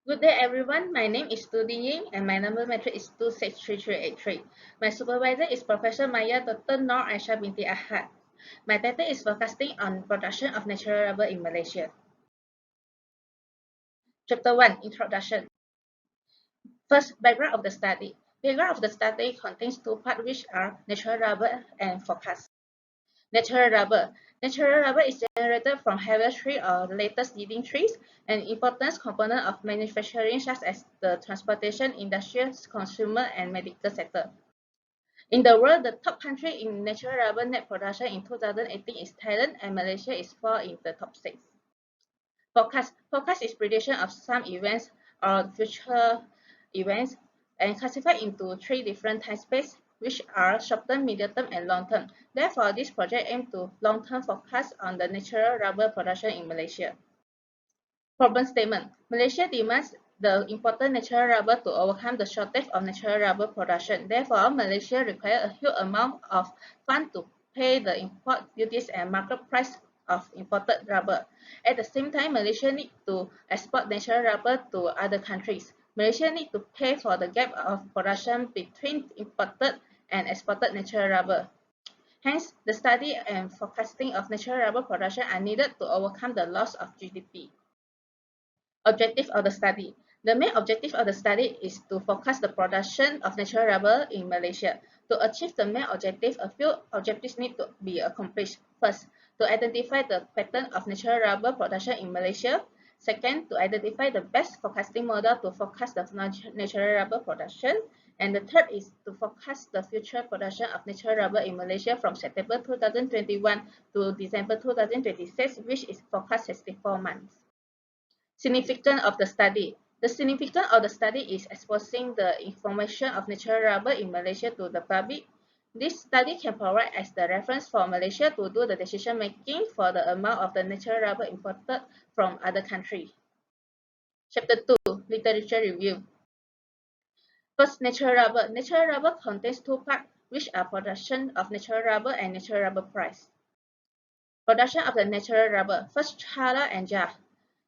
Good day, everyone. My name is Tu Ding Ying, and my number metric is 263383. My supervisor is Professor Maya Dr. Noor Aisyah binti Ahad. My title is Forecasting on Production of Natural Rubber in Malaysia. Chapter 1, Introduction. First, background of the study. Background of the study contains two parts, which are natural rubber and forecast. Natural rubber. Natural rubber is generated from harvest tree or latest living trees, an important component of manufacturing such as the transportation, industrial, consumer, and medical sector. In the world, the top country in natural rubber net production in 2018 is Thailand, and Malaysia is fourth in the top 6. Forecast. Forecast is prediction of some events or future events and classified into three different time space, which are short-term, medium-term, and long-term. Therefore, this project aims to long-term forecast on the natural rubber production in Malaysia. Problem statement. Malaysia demands the important natural rubber to overcome the shortage of natural rubber production. Therefore, Malaysia requires a huge amount of funds to pay the import duties and market price of imported rubber. At the same time, Malaysia needs to export natural rubber to other countries. Malaysia needs to pay for the gap of production between imported and exported natural rubber. Hence, the study and forecasting of natural rubber production are needed to overcome the loss of GDP. Objective of the study. The main objective of the study is to forecast the production of natural rubber in Malaysia. To achieve the main objective, a few objectives need to be accomplished. First, to identify the pattern of natural rubber production in Malaysia. Second, to identify the best forecasting model to forecast the natural rubber production. And the third is to forecast the future production of natural rubber in Malaysia from September 2021 to December 2026, which is forecast 64 months. Significance of the study. The significance of the study is exposing the information of natural rubber in Malaysia to the public. This study can provide as the reference for Malaysia to do the decision making for the amount of the natural rubber imported from other countries. Chapter 2, Literature Review. First, natural rubber. Natural rubber contains two parts, which are production of natural rubber and natural rubber price. Production of the natural rubber. First, Chhala and Jah.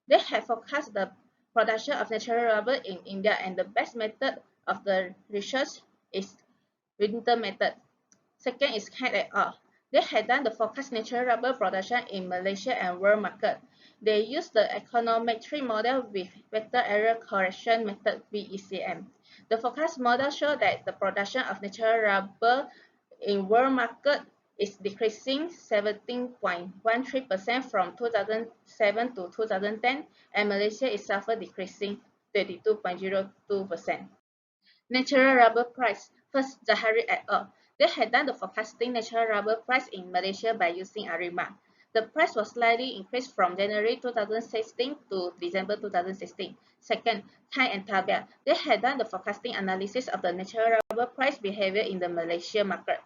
They have forecast the production of natural rubber in India, and the best method of the research is winter method. Second is Knight et al. They had done the forecast natural rubber production in Malaysia and world market. They used the econometric model with vector error correction method VECM. The forecast model showed that the production of natural rubber in world market is decreasing 17.13% from 2007 to 2010, and Malaysia is suffer decreasing 32.02%. Natural rubber price. First, Zahari et al. They had done the forecasting natural rubber price in Malaysia by using ARIMA. The price was slightly increased from January 2016 to December 2016. Second, Thai and Tabia. They had done the forecasting analysis of the natural rubber price behavior in the Malaysia market.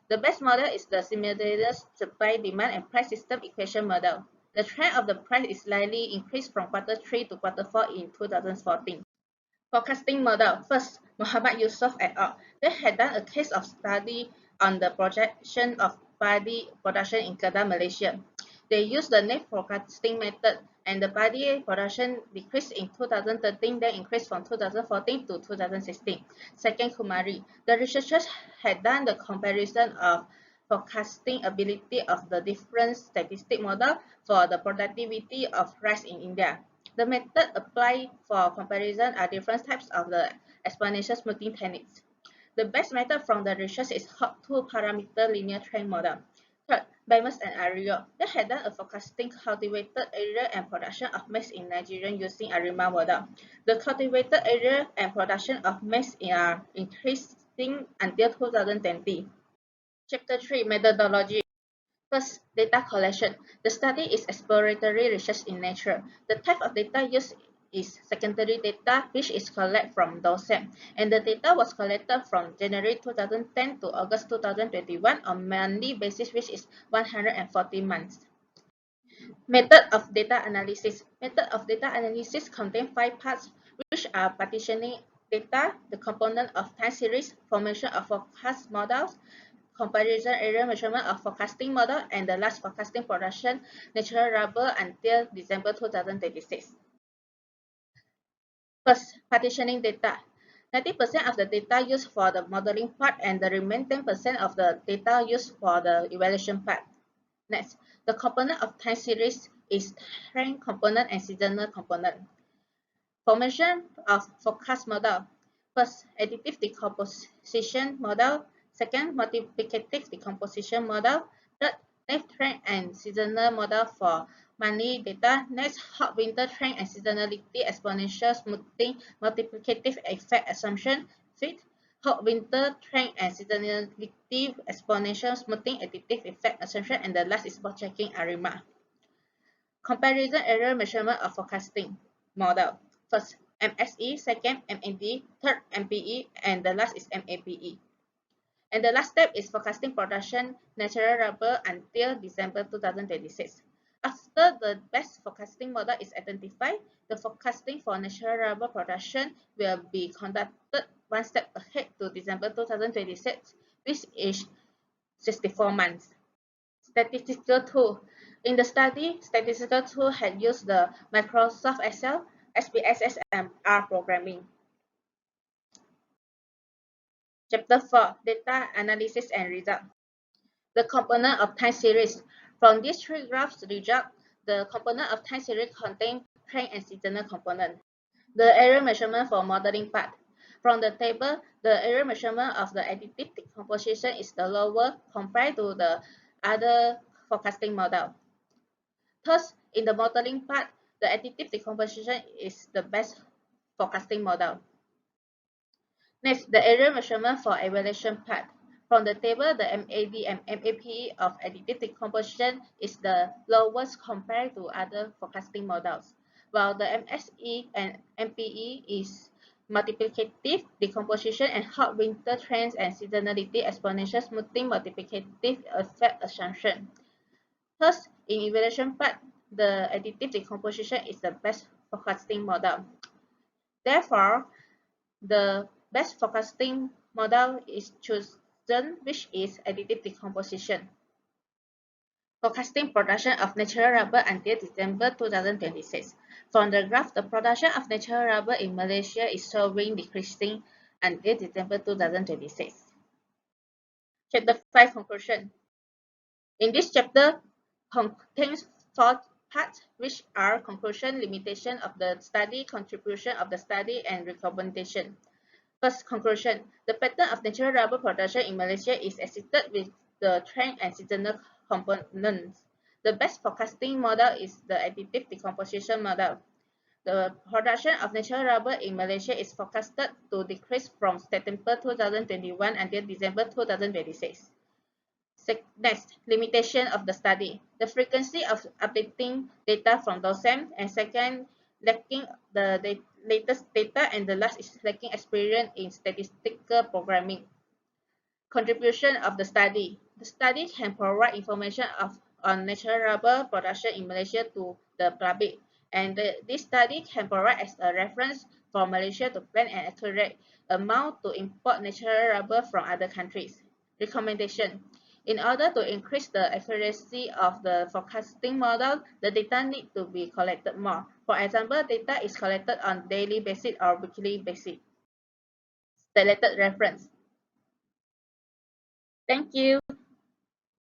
The best model is the simultaneous supply, demand, and price system equation model. The trend of the price is slightly increased from quarter 3 to quarter 4 in 2014. Forecasting model. First, Muhammad Yusuf et al. They had done a case of study on the projection of paddy production in Kedah, Malaysia. They used the net forecasting method, and the paddy production decreased in 2013, then increased from 2014 to 2016. Second, Kumari. The researchers had done the comparison of forecasting ability of the different statistic model for the productivity of rice in India. The method applied for comparison are different types of the exponential smoothing techniques. The best method from the research is hot two-parameter linear trend model. Third, Bamus and Ario. They had done a forecasting cultivated area and production of maize in Nigeria using ARIMA model. The cultivated area and production of maize are increasing until 2020. Chapter 3, Methodology. First, data collection. The study is exploratory research in nature. The type of data used is secondary data, which is collected from DOSEM, and the data was collected from January 2010 to August 2021 on monthly basis, which is 140 months. Method of data analysis. Method of data analysis contains 5 parts, which are partitioning data, the component of time series, formation of forecast models, comparison area measurement of forecasting model, and the last forecasting production natural rubber until December 2026. First, partitioning data. 90% of the data used for the modeling part and the remaining 10% of the data used for the evaluation part. Next, the component of time series is trend component and seasonal component. Formation of forecast model. First, additive decomposition model. Second, multiplicative decomposition model. Third, net trend and seasonal model for monthly data. Next, hot winter trend and seasonality exponential smoothing multiplicative effect assumption. Fifth, hot winter trend and seasonality exponential smoothing additive effect assumption. And the last is spot checking ARIMA. Comparison error measurement of forecasting model. First, MSE, second, MAD, third, MPE, and the last is MAPE. And the last step is forecasting production natural rubber until December 2026. After the best forecasting model is identified, the forecasting for natural rubber production will be conducted one step ahead to December 2026, which is 64 months. Statistical tool. In the study, statistical tool had used the Microsoft Excel, SPSS, and R programming. Chapter 4, Data Analysis and Result. The component of time series. From these three graphs result, the component of time series contain trend and seasonal component. The error measurement for modeling part. From the table, the error measurement of the additive decomposition is the lower compared to the other forecasting model. Thus, in the modeling part, the additive decomposition is the best forecasting model. Next, the error measurement for evaluation part. From the table, the MAD and MAPE of additive decomposition is the lowest compared to other forecasting models, while the MSE and MPE is multiplicative decomposition and hot winter trends and seasonality exponential smoothing multiplicative effect assumption. Thus, in evaluation part, the additive decomposition is the best forecasting model. Therefore, the best forecasting model is chosen, which is additive decomposition. Forecasting production of natural rubber until December 2026. From the graph, the production of natural rubber in Malaysia is showing decreasing until December 2026. Chapter 5 Conclusion. In this chapter contains 4 parts, which are conclusion, limitation of the study, contribution of the study, and recommendation. First, conclusion. The pattern of natural rubber production in Malaysia is assisted with the trend and seasonal components. The best forecasting model is the additive decomposition model. The production of natural rubber in Malaysia is forecasted to decrease from September 2021 until December 2026. Next, limitation of the study. The frequency of updating data from docent, and second, lacking the latest data, and the last is lacking experience in statistical programming. Contribution of the study. The study can provide information on natural rubber production in Malaysia to the public, and this study can provide as a reference for Malaysia to plan an accurate amount to import natural rubber from other countries. Recommendation. In order to increase the accuracy of the forecasting model, the data need to be collected more. For example, data is collected on daily basis or weekly basis. Selected reference. Thank you.